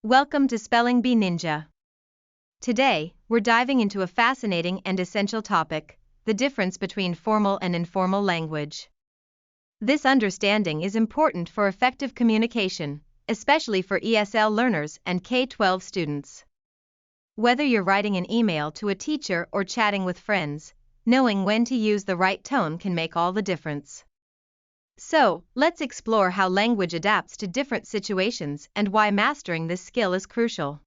Welcome to Spelling Bee Ninja. Today, we're diving into a fascinating and essential topic: the difference between formal and informal language. This understanding is important for effective communication, especially for ESL learners and K-12 students. Whether you're writing an email to a teacher or chatting with friends, knowing when to use the right tone can make all the difference. So, let's explore how language adapts to different situations and why mastering this skill is crucial.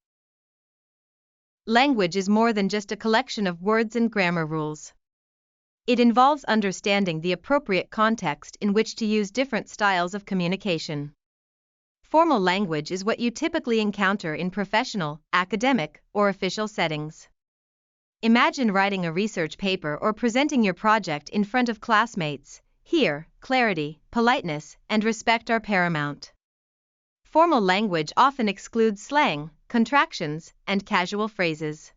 Language is more than just a collection of words and grammar rules. It involves understanding the appropriate context in which to use different styles of communication. Formal language is what you typically encounter in professional, academic, or official settings. Imagine writing a research paper or presenting your project in front of classmates. Here, clarity, politeness, and respect are paramount. Formal language often excludes slang, contractions, and casual phrases.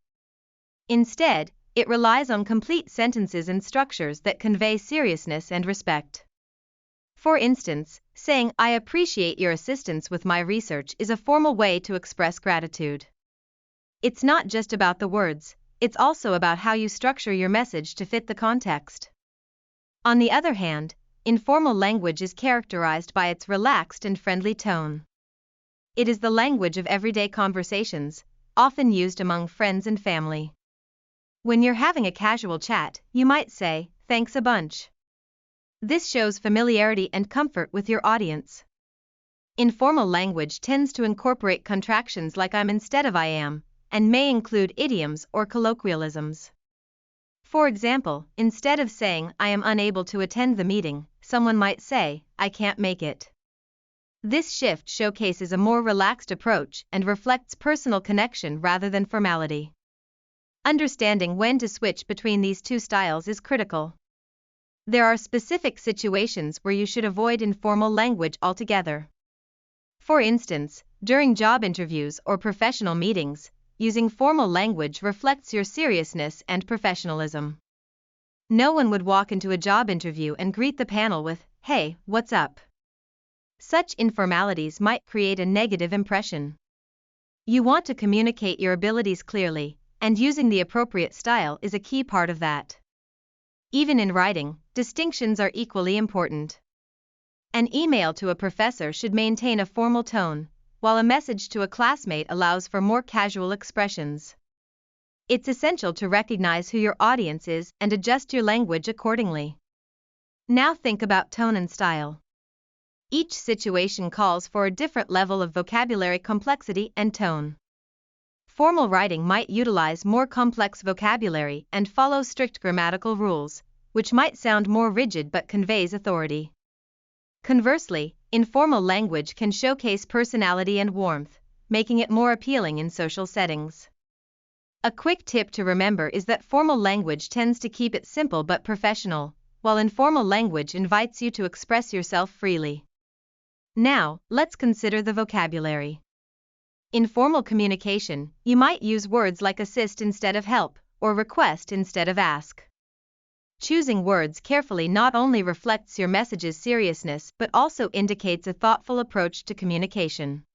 Instead, it relies on complete sentences and structures that convey seriousness and respect. For instance, saying, "I appreciate your assistance with my research," is a formal way to express gratitude. It's not just about the words, it's also about how you structure your message to fit the context. On the other hand, informal language is characterized by its relaxed and friendly tone. It is the language of everyday conversations, often used among friends and family. When you're having a casual chat, you might say, "Thanks a bunch." This shows familiarity and comfort with your audience. Informal language tends to incorporate contractions like "I'm" instead of "I am," and may include idioms or colloquialisms. For example, instead of saying, "I am unable to attend the meeting," someone might say, "I can't make it." This shift showcases a more relaxed approach and reflects personal connection rather than formality. Understanding when to switch between these two styles is critical. There are specific situations where you should avoid informal language altogether. For instance, during job interviews or professional meetings, using formal language reflects your seriousness and professionalism. No one would walk into a job interview and greet the panel with, "Hey, what's up?" Such informalities might create a negative impression. You want to communicate your abilities clearly, and using the appropriate style is a key part of that. Even in writing, distinctions are equally important. An email to a professor should maintain a formal tone, while a message to a classmate allows for more casual expressions. It's essential to recognize who your audience is and adjust your language accordingly. Now think about tone and style. Each situation calls for a different level of vocabulary complexity and tone. Formal writing might utilize more complex vocabulary and follow strict grammatical rules, which might sound more rigid but conveys authority. Conversely, informal language can showcase personality and warmth, making it more appealing in social settings. A quick tip to remember is that formal language tends to keep it simple but professional, while informal language invites you to express yourself freely. Now, let's consider the vocabulary. In formal communication, you might use words like assist instead of help, or request instead of ask. Choosing words carefully not only reflects your message's seriousness but also indicates a thoughtful approach to communication.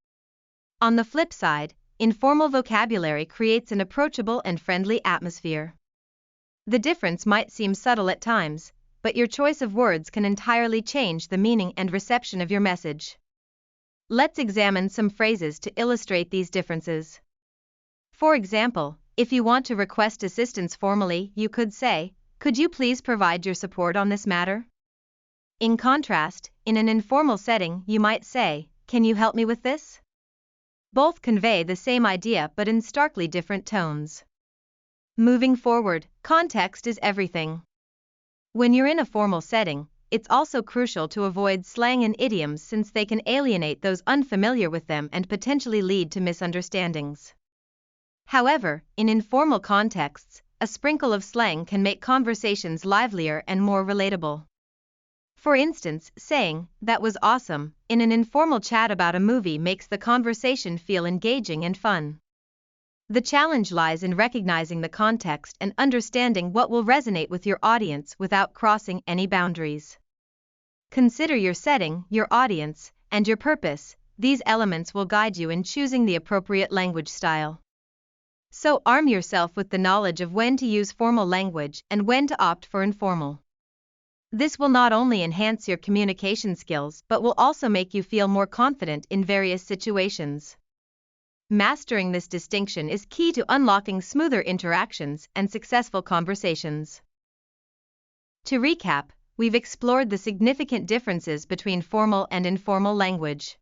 On the flip side, informal vocabulary creates an approachable and friendly atmosphere. The difference might seem subtle at times, but your choice of words can entirely change the meaning and reception of your message. Let's examine some phrases to illustrate these differences. For example, if you want to request assistance formally, you could say, "Could you please provide your support on this matter?" In contrast, in an informal setting, you might say, "Can you help me with this?" Both convey the same idea but in starkly different tones. Moving forward, context is everything. When you're in a formal setting, it's also crucial to avoid slang and idioms since they can alienate those unfamiliar with them and potentially lead to misunderstandings. However, in informal contexts, a sprinkle of slang can make conversations livelier and more relatable. For instance, saying, "That was awesome," in an informal chat about a movie makes the conversation feel engaging and fun. The challenge lies in recognizing the context and understanding what will resonate with your audience without crossing any boundaries. Consider your setting, your audience, and your purpose, these elements will guide you in choosing the appropriate language style. So arm yourself with the knowledge of when to use formal language and when to opt for informal. This will not only enhance your communication skills but will also make you feel more confident in various situations. Mastering this distinction is key to unlocking smoother interactions and successful conversations. To recap, we've explored the significant differences between formal and informal language.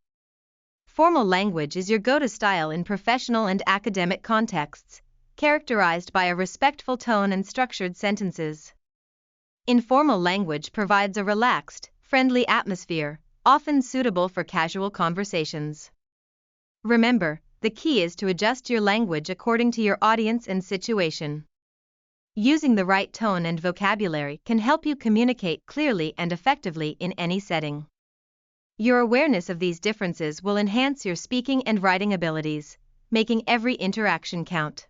Formal language is your go-to style in professional and academic contexts, characterized by a respectful tone and structured sentences. Informal language provides a relaxed, friendly atmosphere, often suitable for casual conversations. Remember, the key is to adjust your language according to your audience and situation. Using the right tone and vocabulary can help you communicate clearly and effectively in any setting. Your awareness of these differences will enhance your speaking and writing abilities, making every interaction count.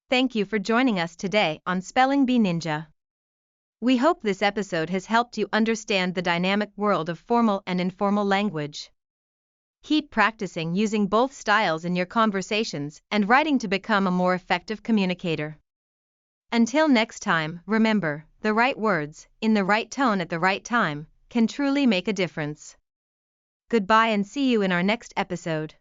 Thank you for joining us today on Spelling Bee Ninja. We hope this episode has helped you understand the dynamic world of formal and informal language. Keep practicing using both styles in your conversations and writing to become a more effective communicator. Until next time, remember, the right words, in the right tone at the right time, can truly make a difference. Goodbye and see you in our next episode.